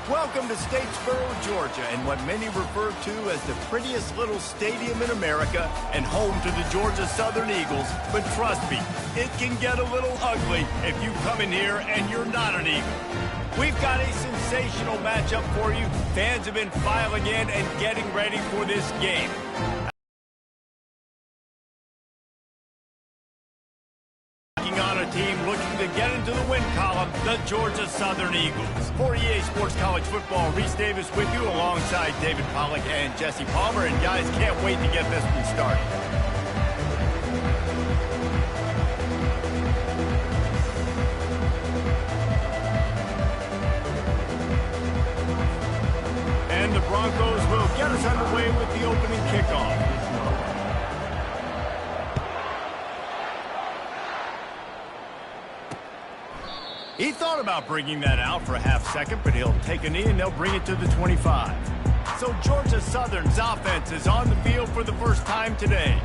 Welcome to Statesboro, Georgia, and what many refer to as the prettiest little stadium in America and home to the Georgia Southern Eagles. But trust me, it can get a little ugly if you come in here and you're not an Eagle. We've got a sensational matchup for you. Fans have been filing in and getting ready for this game. On a team looking to get into the win column, the Georgia Southern Eagles. For EA Sports College Football, Reese Davis with you alongside David Pollack and Jesse Palmer. And guys, can't wait to get this one started. And the Broncos will get us underway with the opening kickoff. He thought about bringing that out for a half second, but he'll take a knee and they'll bring it to the 25. So Georgia Southern's offense is on the field for the first time today.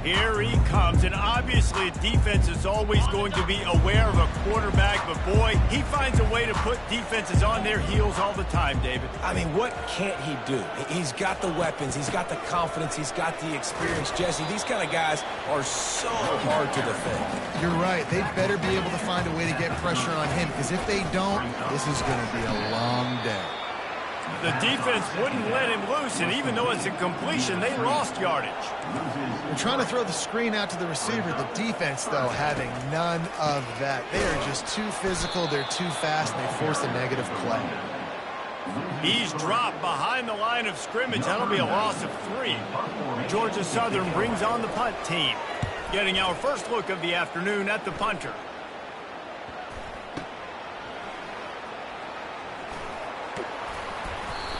Here he comes, and obviously defense is always going to be aware of a quarterback, but boy, he finds a way to put defenses on their heels all the time, David. I mean, what can't he do? He's got the weapons, he's got the confidence, he's got the experience. Jesse, these kind of guys are so hard to defend. You're right. They better be able to find a way to get pressure on him, because if they don't, this is going to be a long day. The defense wouldn't let him loose, and even though it's a completion, they lost yardage. They're trying to throw the screen out to the receiver. The defense, though, having none of that. They are just too physical, they're too fast, and they force a negative play. He's dropped behind the line of scrimmage. That'll be a loss of 3. Georgia Southern brings on the punt team. Getting our first look of the afternoon at the punter.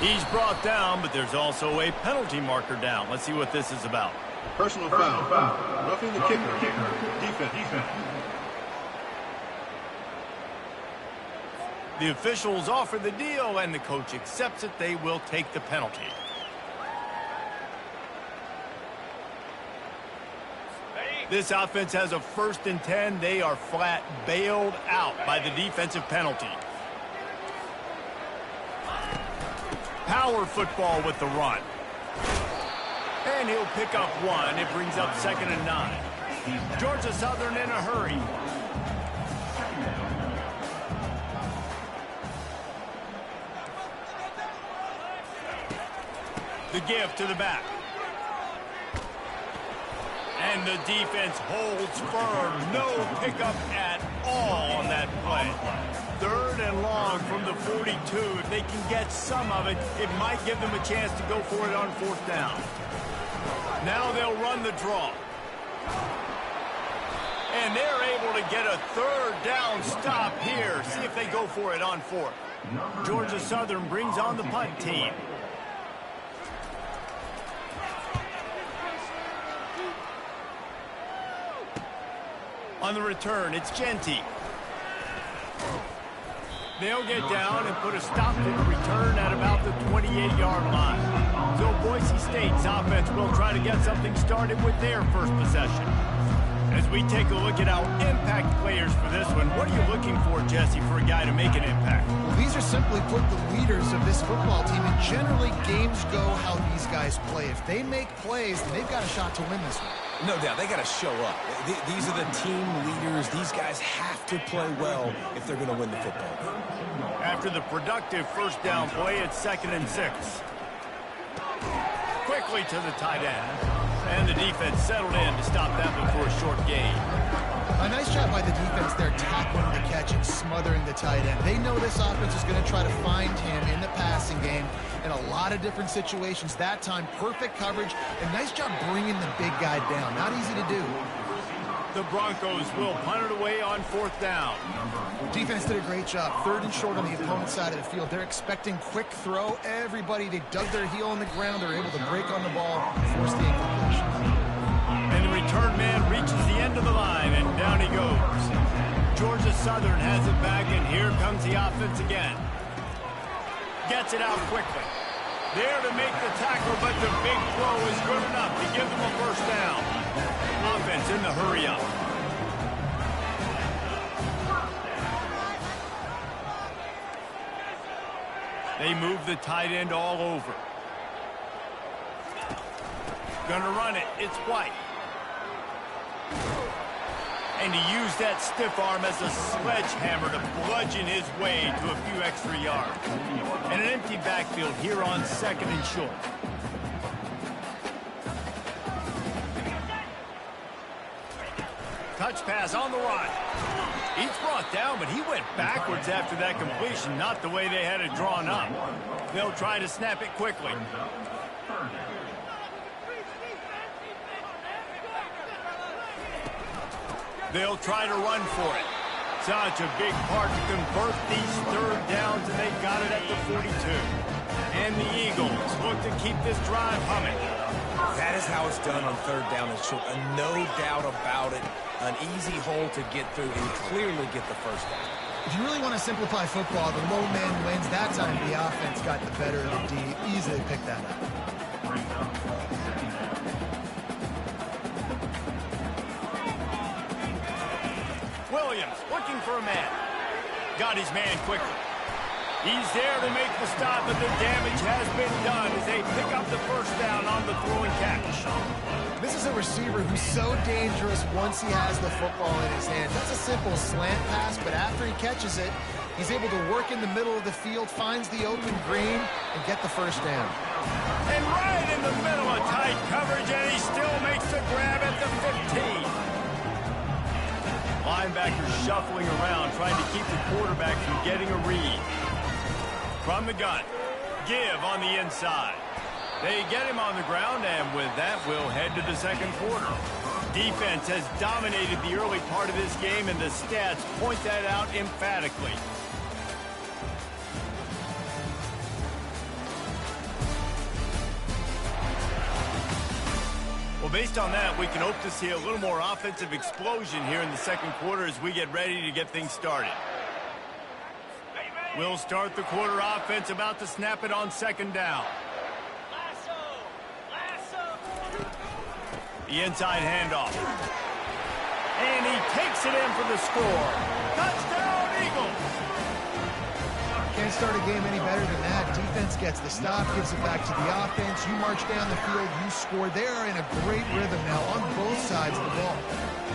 He's brought down, but there's also a penalty marker down. Let's see what this is about. Personal foul. Roughing the kicker. Defense. The officials offer the deal, and the coach accepts it. They will take the penalty. This offense has a 1st and 10. They are flat bailed out by the defensive penalty. Power football with the run. And he'll pick up 1. It brings up 2nd and 9. Georgia Southern in a hurry. The give to the back. And the defense holds firm. No pickup at all on that play. 3rd and long from the 42. If they can get some of it, it might give them a chance to go for it on 4th down. Now they'll run the draw. And they're able to get a 3rd down stop here. See if they go for it on 4th. Georgia Southern brings on the punt team. On the return, it's Genty. They'll get down and put a stop to the return at about the 28-yard line. So Boise State's offense will try to get something started with their first possession. As we take a look at our impact players for this one, what are you looking for, Jesse, for a guy to make an impact? Well, these are simply put the leaders of this football team, and generally games go how these guys play. If they make plays, then they've got a shot to win this one. No doubt, they got to show up. These are the team leaders. These guys have to play well if they're going to win the football game. After the productive 1st down play, it's 2nd and 6. Quickly to the tight end. And the defense settled in to stop that before a short gain. A nice job by the defense there, tackling the catch and smothering the tight end. They know this offense is going to try to find him in the passing game in a lot of different situations. That time, perfect coverage, and nice job bringing the big guy down. Not easy to do. The Broncos will punt it away on 4th down. Defense did a great job. 3rd and short on the opponent's side of the field. They're expecting quick throw. Everybody, they dug their heel on the ground. They're able to break on the ball, force the incompletion. And the return man reaches the end of the line, and down he goes. Georgia Southern has it back, and here comes the offense again. Gets it out quickly. There to make the tackle, but the big throw is good enough to give them a 1st down. Offense in the hurry up. They move the tight end all over. Gonna run it. It's White. And he used that stiff arm as a sledgehammer to bludgeon his way to a few extra yards. And an empty backfield here on 2nd and short. Touch pass on the run. He's brought down, but he went backwards after that completion, not the way they had it drawn up. They'll try to snap it quickly. They'll try to run for it. Such a big part to convert these 3rd downs, and they got it at the 42. And the Eagles look to keep this drive humming. That is how it's done on 3rd down and short. No doubt about it. An easy hole to get through and clearly get the 1st down. If you really want to simplify football, the low man wins. That time the offense got the better of the D. Easily picked that up. Williams looking for a man. Got his man quickly. He's there to make the stop, but the damage has been done as they pick up the 1st down on the throw and catch. This is a receiver who's so dangerous once he has the football in his hands. That's a simple slant pass, but after he catches it, he's able to work in the middle of the field, finds the open green, and get the 1st down. And right in the middle of tight coverage, and he still makes the grab at the 15. Linebackers shuffling around, trying to keep the quarterback from getting a read. From the gun, give on the inside. They get him on the ground, and with that, we'll head to the 2nd quarter. Defense has dominated the early part of this game, and the stats point that out emphatically. Well, based on that, we can hope to see a little more offensive explosion here in the 2nd quarter as we get ready to get things started. We'll start the quarter offense, about to snap it on 2nd down. The inside handoff. And he takes it in for the score. Touchdown, Eagles! Can't start a game any better than that. Defense gets the stop, gives it back to the offense. You march down the field, you score. They are in a great rhythm now on both sides of the ball.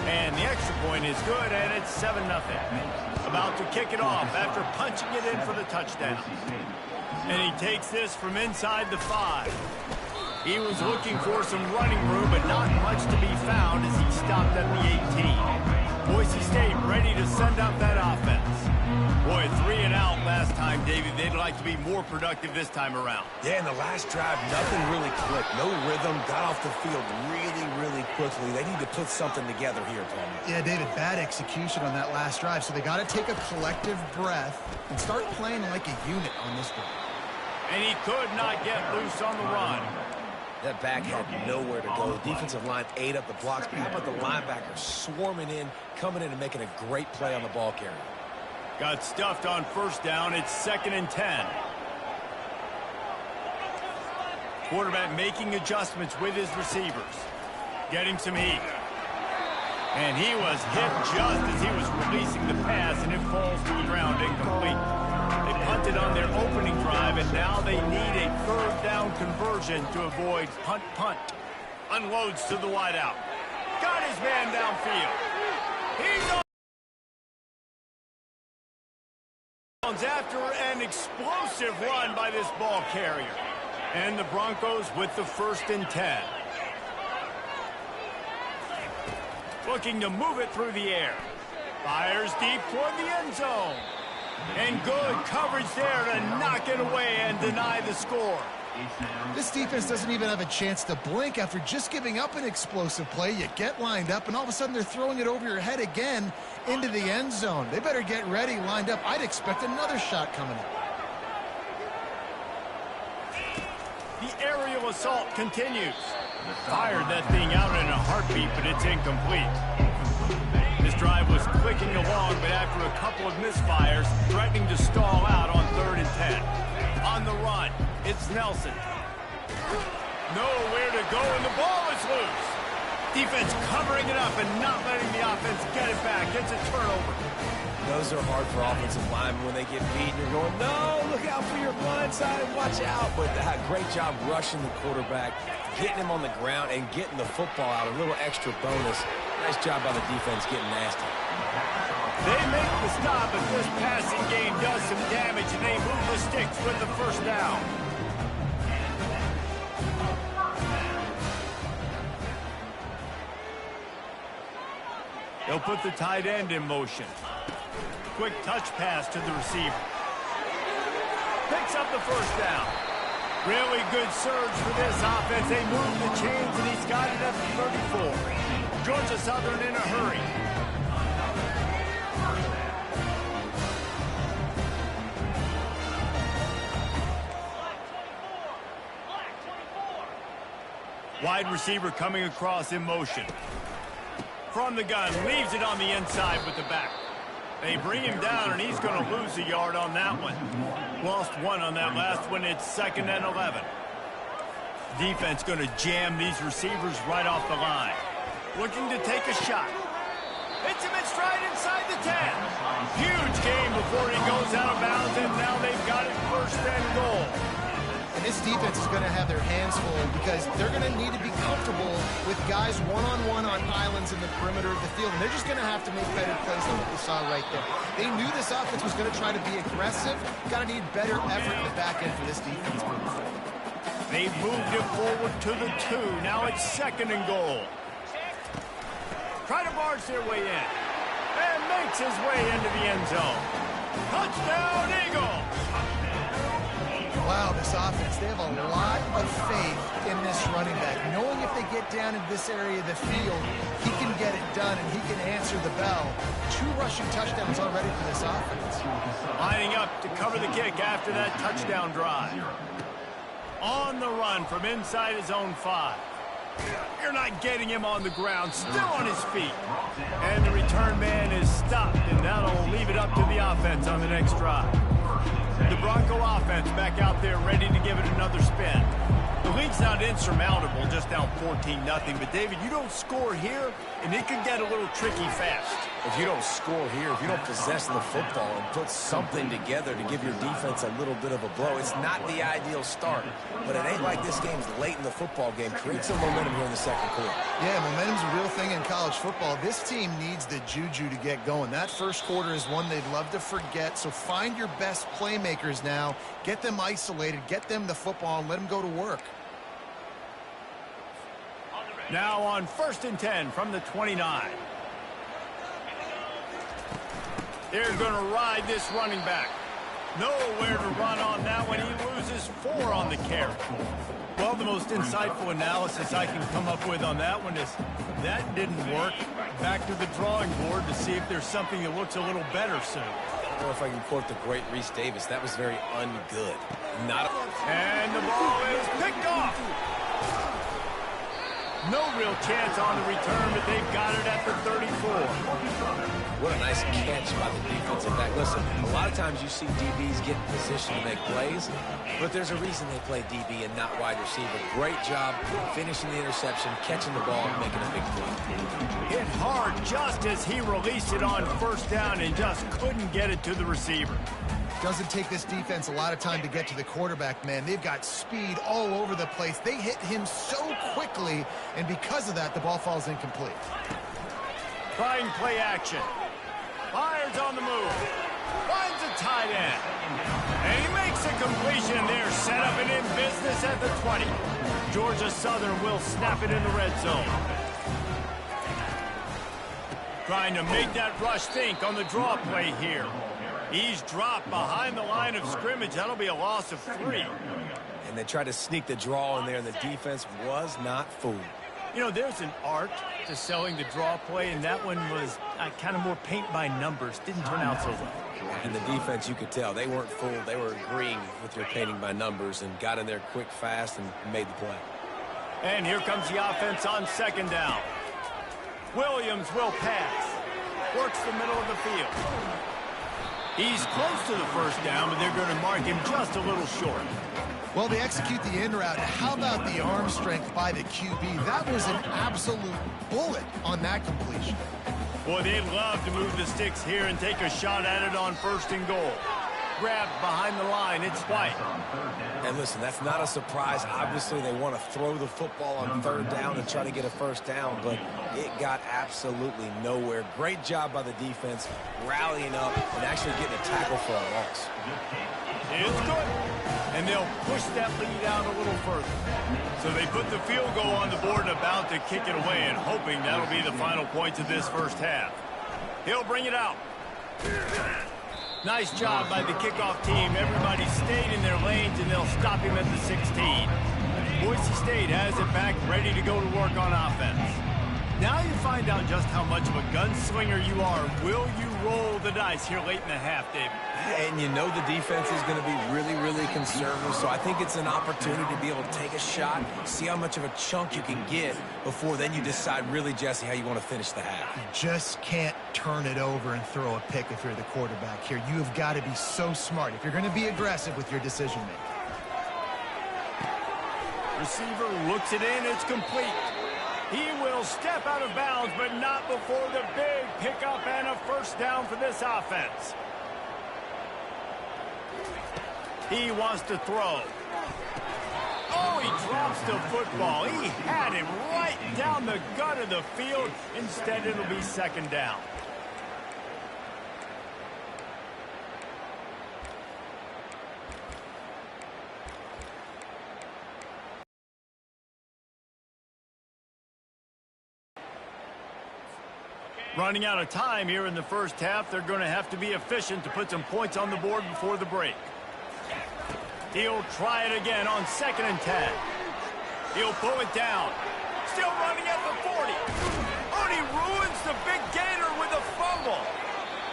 And the extra point is good, and it's 7-0. About to kick it off after punching it in for the touchdown. And he takes this from inside the 5. He was looking for some running room, but not much to be found as he stopped at the 18. Boise State ready to send out that offense. Boy, 3 and out last time, David. They'd like to be more productive this time around. Yeah, in the last drive, nothing really clicked. No rhythm, got off the field really quickly. They need to put something together here, Tony. Yeah, David, bad execution on that last drive, so they got to take a collective breath and start playing like a unit on this one. And he could not get loose on the run. That back had nowhere to go. The defensive line ate up the blocks, but how about the linebackers swarming in, coming in and making a great play on the ball carrier? Got stuffed on 1st down. It's 2nd and 10. Quarterback making adjustments with his receivers. Getting some heat. And he was hit just as he was releasing the pass, and it falls to the ground incomplete. They punted on their opening drive, and now they need a 3rd down conversion to avoid punt. Unloads to the wideout. Got his man downfield. He's on after an explosive run by this ball carrier. And the Broncos with the 1st and 10. Looking to move it through the air. Fires deep toward the end zone. And good coverage there to knock it away and deny the score. This defense doesn't even have a chance to blink after just giving up an explosive play. You get lined up, and all of a sudden they're throwing it over your head again into the end zone. They better get ready, lined up. I'd expect another shot coming up. The aerial assault continues. Fired that thing out in a heartbeat, but it's incomplete. This drive was clicking along, but after a couple of misfires, threatening to stall out on 3rd and 10. On the run, it's Nelson. Nowhere to go, and the ball is loose. Defense covering it up and not letting the offense get it back. It's a turnover. Those are hard for offensive linemen when they get beat and you're going, no, look out for your blind side and watch out. But great job rushing the quarterback, getting him on the ground and getting the football out. A little extra bonus. Nice job by the defense getting nasty. They make the stop, but this passing game does some damage, and they move the sticks with the first down. They'll put the tight end in motion. Quick touch pass to the receiver. Picks up the first down. Really good surge for this offense. They move the chains, and he's got it at the 34. Georgia Southern in a hurry. Wide receiver coming across in motion. From the gun, leaves it on the inside with the back. They bring him down, and he's going to lose a yard on that one. Lost one on that last one. It's 2nd and 11. Defense going to jam these receivers right off the line. Looking to take a shot. Hits him in stride inside the 10. Huge game before he goes out of bounds, and now they've got it 1st and goal. And this defense is going to have their hands full because they're going to need to be comfortable with guys one-on-one on islands in the perimeter of the field. And they're just going to have to make better plays than what we saw right there. They knew this offense was going to try to be aggressive. Got to need better effort in the back end for this defense moving forward. They moved it forward to the 2. Now it's 2nd and goal. Try to barge their way in. And makes his way into the end zone. Touchdown, Eagle! Wow, this offense, they have a lot of faith in this running back. Knowing if they get down in this area of the field, he can get it done and he can answer the bell. 2 rushing touchdowns already for this offense. Lining up to cover the kick after that touchdown drive. On the run from inside his own 5. You're not getting him on the ground, still on his feet. And the return man is stopped, and that'll leave it up to the offense on the next drive. The Bronco offense back out there ready to give it another spin. The lead's not insurmountable, just down 14-0. But, David, you don't score here, and it can get a little tricky fast. If you don't score here, if you don't possess the football and put something together to give your defense a little bit of a blow, it's not the ideal start. But it ain't like this game's late in the football game. Create some momentum here in the 2nd quarter. Yeah, momentum's a real thing in college football. This team needs the juju to get going. That 1st quarter is one they'd love to forget. So find your best playmakers now. Get them isolated. Get them the football and let them go to work. Now on 1st and 10 from the 29. They're going to ride this running back. Nowhere to run on that one. He loses 4 on the carry. Well, the most insightful analysis I can come up with on that one is that didn't work. Back to the drawing board to see if there's something that looks a little better soon. I don't know if I can quote the great Reese Davis. That was very ungood. And the ball is picked off. No real chance on the return, but they've got it at the 34. What a nice catch by the defensive back. Listen, a lot of times you see DBs get in position to make plays, but there's a reason they play DB and not wide receiver. Great job finishing the interception, catching the ball, and making a big play. Hit hard just as he released it on 1st down and just couldn't get it to the receiver. Doesn't take this defense a lot of time to get to the quarterback, man. They've got speed all over the place. They hit him so quickly, and because of that, the ball falls incomplete. Trying play action. Fires on the move. Finds a tight end. And he makes a completion there. Set up and in business at the 20. Georgia Southern will snap it in the red zone. Trying to make that rush think on the draw play here. He's dropped behind the line of scrimmage. That'll be a loss of 3. And they tried to sneak the draw in there, and the defense was not fooled. You know, there's an art to selling the draw play, and that one was kind of more paint by numbers. Didn't turn out so well. And the defense, you could tell, they weren't fooled. They were agreeing with your painting by numbers and got in there quick, fast, and made the play. And here comes the offense on 2nd down. Williams will pass. Works the middle of the field. He's close to the 1st down, but they're going to mark him just a little short. Well, they execute the in route. How about the arm strength by the QB? That was an absolute bullet on that completion. Boy, they'd love to move the sticks here and take a shot at it on 1st and goal. Grabbed behind the line, it's White. And listen, that's not a surprise. Obviously, they want to throw the football on 3rd down and try to get a 1st down, but it got absolutely nowhere. Great job by the defense, rallying up and actually getting a tackle for a loss. It's good. And they'll push that lead out a little further. So they put the field goal on the board and about to kick it away, and hoping that'll be the final points of this 1st half. He'll bring it out. Nice job by the kickoff team. Everybody stayed in their lanes, and they'll stop him at the 16. Boise State has it back, ready to go to work on offense. Now you find out just how much of a gunslinger you are. Will you roll the dice here late in the half, David? And you know the defense is going to be really, really conservative, so I think it's an opportunity to be able to take a shot, see how much of a chunk you can get before then you decide really, Jesse, how you want to finish the half. You just can't turn it over and throw a pick if you're the quarterback here. You have got to be so smart if you're going to be aggressive with your decision-making. Receiver looks it in. It's complete. He will step out of bounds, but not before the big pickup and a 1st down for this offense. He wants to throw. Oh, he drops the football. He had him right down the gut of the field. Instead, it'll be 2nd down. Running out of time here in the 1st half. They're going to have to be efficient to put some points on the board before the break. He'll try it again on 2nd and 10. He'll pull it down. Still running at the 40. Oh, and he ruins the big gainer with a fumble.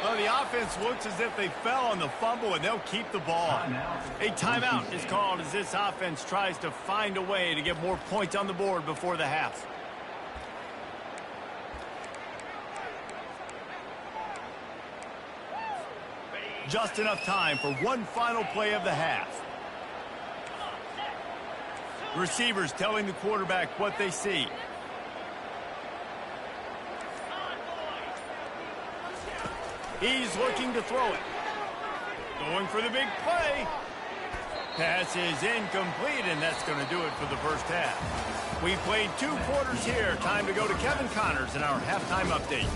Well, the offense looks as if they fell on the fumble, and they'll keep the ball. A timeout is called as this offense tries to find a way to get more points on the board before the half. Just enough time for one final play of the half. Receivers telling the quarterback what they see. He's looking to throw it. Going for the big play. Pass is incomplete, and that's going to do it for the 1st half. We played 2 quarters here. Time to go to Kevin Connors in our halftime update.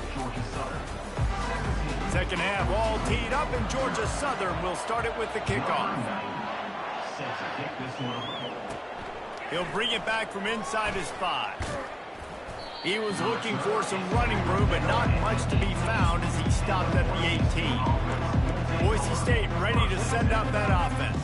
2nd half all teed up, and Georgia Southern will start it with the kickoff. He'll bring it back from inside his 5. He was looking for some running room, but not much to be found as he stopped at the 18. Boise State ready to send up that offense.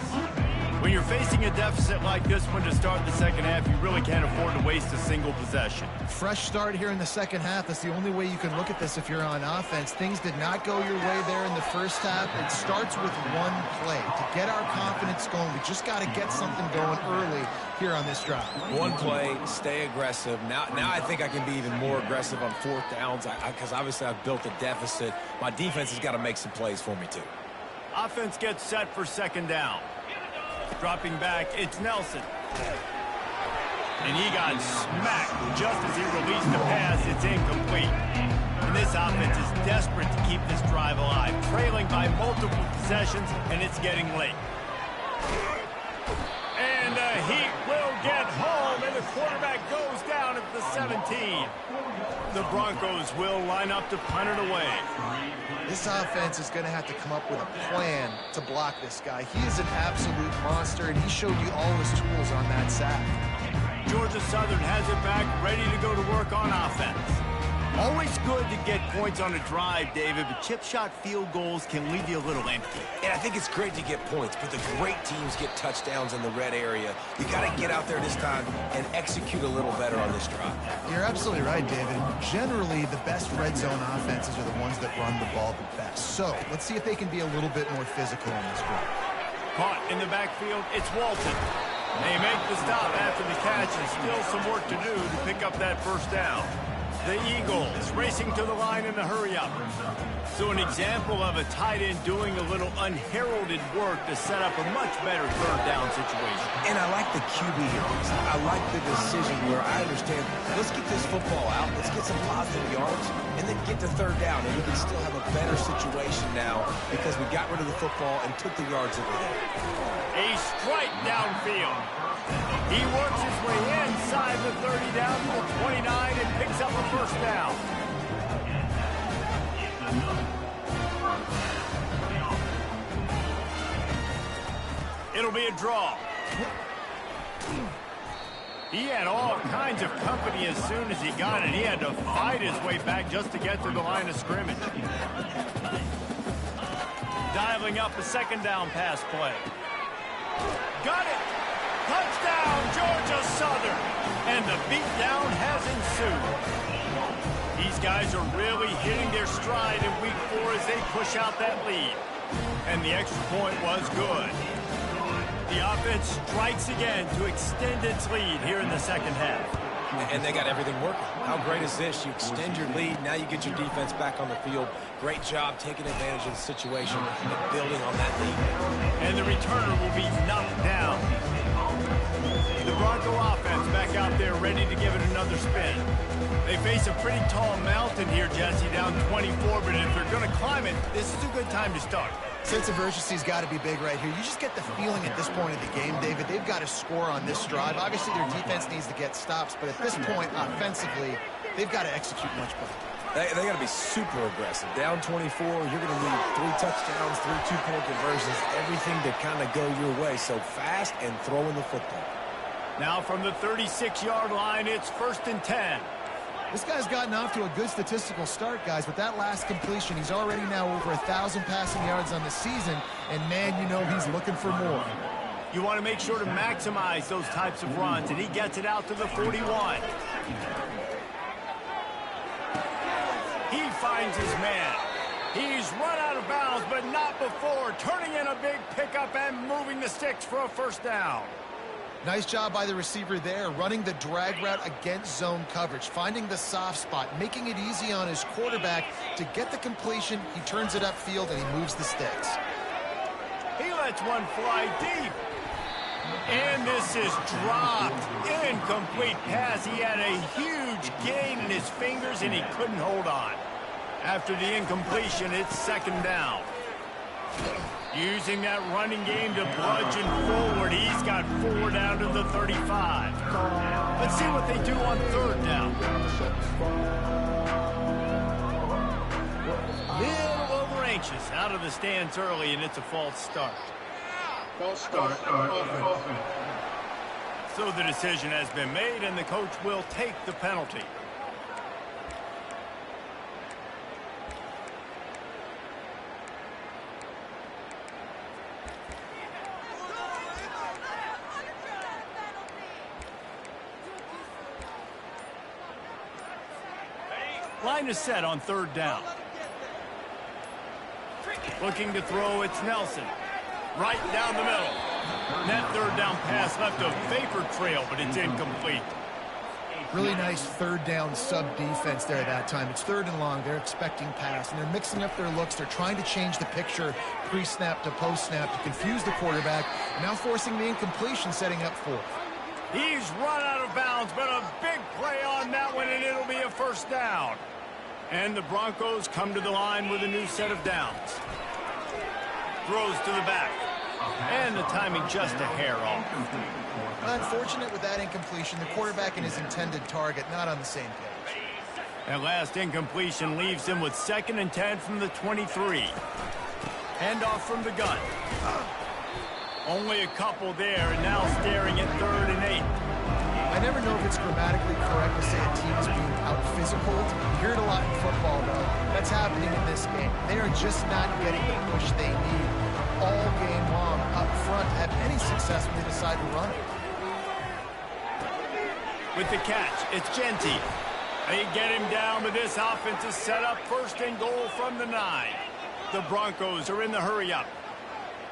When you're facing a deficit like this one to start the 2nd half, you really can't afford to waste a single possession. Fresh start here in the 2nd half. That's the only way you can look at this if you're on offense. Things did not go your way there in the 1st half. It starts with one play. To get our confidence going, we just got to get something going early here on this drive. One play, stay aggressive. Now I think I can be even more aggressive on 4th downs because obviously I've built a deficit. My defense has got to make some plays for me too. Offense gets set for 2nd down. Dropping back, it's Nelson. And he got smacked just as he released the pass. It's incomplete. And this offense is desperate to keep this drive alive, trailing by multiple possessions, and it's getting late. And the Heat will get home, and the quarterback goes down at the 17. The Broncos will line up to punt it away. This offense is going to have to come up with a plan to block this guy. He is an absolute monster, and he showed you all his tools on that sack. Georgia Southern has it back, ready to go to work on offense. Always good to get points on a drive, David, but chip shot field goals can leave you a little empty. And I think it's great to get points, but the great teams get touchdowns in the red area. You got to get out there this time and execute a little better on this drive. You're absolutely right, David. Generally, the best red zone offenses are the ones that run the ball the best. So let's see if they can be a little bit more physical on this drive. Caught in the backfield, it's Walton. They make the stop after the catch, and still some work to do to pick up that 1st down. The Eagles racing to the line in a hurry-up. So an example of a tight end doing a little unheralded work to set up a much better third down situation. And I like the QB here. I like the decision where I understand, let's get this football out, let's get some positive yards, and then get to third down, and we can still have a better situation now because we got rid of the football and took the yards that were there. A strike downfield. He works his way inside the 30 down to the 29 and picks up a first down. It'll be a draw. He had all kinds of company as soon as he got it. He had to fight his way back just to get to the line of scrimmage. Dialing up a second down pass play. Got it! Touchdown, Georgia Southern! And the beatdown has ensued. These guys are really hitting their stride in week 4 as they push out that lead. And the extra point was good. The offense strikes again to extend its lead here in the second half. And they got everything working. How great is this? You extend your lead, now you get your defense back on the field. Great job taking advantage of the situation and building on that lead. And the returner will be knocked down. The Bronco offense back out there ready to give it another spin. They face a pretty tall mountain here, Jesse, down 24, but if they're going to climb it, this is a good time to start. Sense of urgency's got to be big right here. You just get the feeling at this point of the game, David, they've got to score on this drive. Obviously, their defense needs to get stops, but at this point, offensively, they've got to execute much better. They got to be super aggressive. Down 24, you're going to need 3 touchdowns, 3 two-point conversions, everything to kind of go your way. So fast and throwing the football. Now from the 36-yard line, it's 1st and 10. This guy's gotten off to a good statistical start, guys, but that last completion, he's already now over 1,000 passing yards on the season, and man, you know he's looking for more. You want to make sure to maximize those types of runs, and he gets it out to the 41. He finds his man. He's run out of bounds, but not before, turning in a big pickup and moving the sticks for a first down. Nice job by the receiver there, running the drag route against zone coverage, finding the soft spot, making it easy on his quarterback to get the completion. He turns it upfield, and he moves the sticks. He lets one fly deep. And this is dropped. Incomplete pass. He had a huge gain in his fingers, and he couldn't hold on. After the incompletion, it's 2nd down. Using that running game to bludgeon forward. He's got 4 down to the 35. Let's see what they do on 3rd down. Little over anxious. Out of the stands early, and it's a false start. False start. Offense. So the decision has been made, and the coach will take the penalty. Line is set on 3rd down. Looking to throw, it's Nelson. Right down the middle. That 3rd down pass left a vapor trail, but it's incomplete. Really nice 3rd down sub-defense there that time. It's 3rd and long. They're expecting pass, and they're mixing up their looks. They're trying to change the picture pre-snap to post-snap to confuse the quarterback, and now forcing the incompletion, setting up 4th. He's run out of bounds, but a big play on that one, and it'll be a first down. And the Broncos come to the line with a new set of downs. Throws to the back. And the timing just a hair off. Unfortunate with that incompletion. The quarterback and his intended target not on the same page. That last incompletion leaves him with 2nd and 10 from the 23. Handoff from the gun. Only a couple there, and now staring at 3rd and 8. I never know if it's grammatically correct to say a team is being out-physical. You hear it a lot in football, though. That's happening in this game. They are just not getting the push they need all game long up front to have any success when they decide to run it. With the catch, it's Genty. They get him down, but this offense is set up 1st and goal from the 9. The Broncos are in the hurry-up.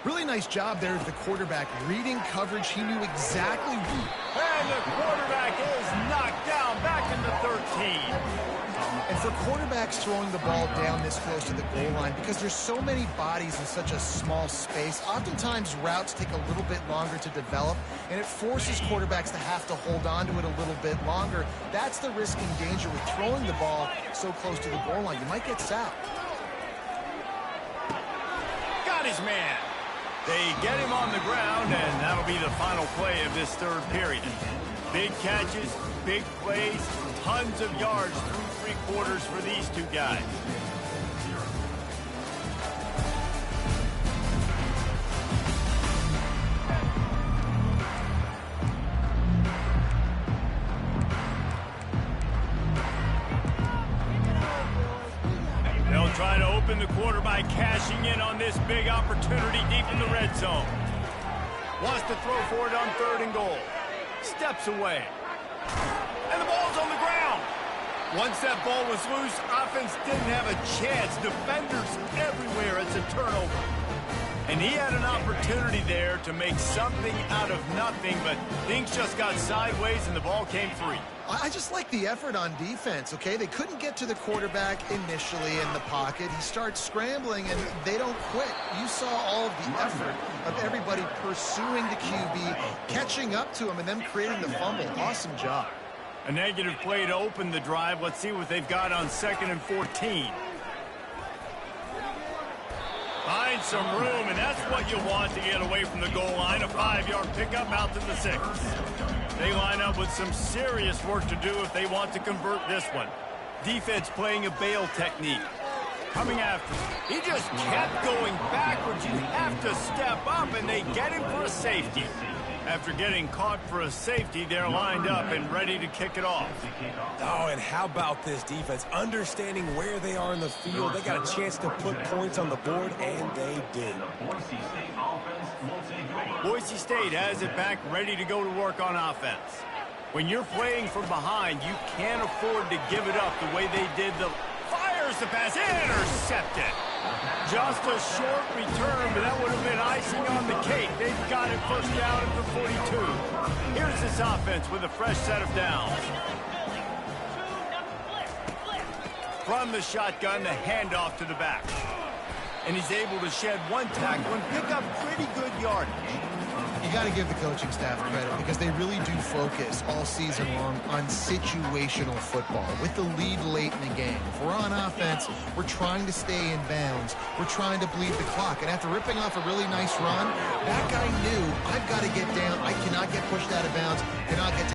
Really nice job there of the quarterback. Reading coverage, he knew exactly who. And the quarterback is knocked down back in the 13. And for quarterbacks throwing the ball down this close to the goal line, because there's so many bodies in such a small space, oftentimes routes take a little bit longer to develop, and it forces quarterbacks to have to hold on to it a little bit longer. That's the risk and danger with throwing the ball so close to the goal line. You might get sacked. Got his man. They get him on the ground, and that'll be the final play of this third period. Big catches, big plays, tons of yards through three quarters for these two guys. They'll try to open the quarter by cashing in on this big opportunity deep in the red zone. Wants to throw for it on 3rd and goal. Steps away. And the ball's on the ground. Once that ball was loose, offense didn't have a chance. Defenders everywhere. It's a turnover. And he had an opportunity there to make something out of nothing, but things just got sideways and the ball came free. I just like the effort on defense, okay? They couldn't get to the quarterback initially in the pocket. He starts scrambling, and they don't quit. You saw all of the effort of everybody pursuing the QB, catching up to him, and then creating the fumble. Awesome job. A negative play to open the drive. Let's see what they've got on 2nd and 14. Find some room, and that's what you want to get away from the goal line. A 5-yard pickup out to the 6. They line up with some serious work to do if they want to convert this one. Defense playing a bail technique. Coming after him. He just kept going backwards. You have to step up, and they get him for a safety. After getting caught for a safety, they're lined up and ready to kick it off. Oh, and how about this defense? Understanding where they are in the field. They got a chance to put points on the board, and they did. Boise State has it back, ready to go to work on offense. When you're playing from behind, you can't afford to give it up the way they did. Fires the pass, intercepted. Just a short return, but that would have been icing on the cake. They've got it first down at the 42. Here's this offense with a fresh set of downs. From the shotgun, the handoff to the back. And he's able to shed one tackle and pick up pretty good yardage. You got to give the coaching staff credit because they really do focus all season long on situational football with the lead late in the game. If we're on offense, we're trying to stay in bounds. We're trying to bleed the clock. And after ripping off a really nice run, that guy knew, I've got to get down. I cannot get pushed out of bounds. Cannot get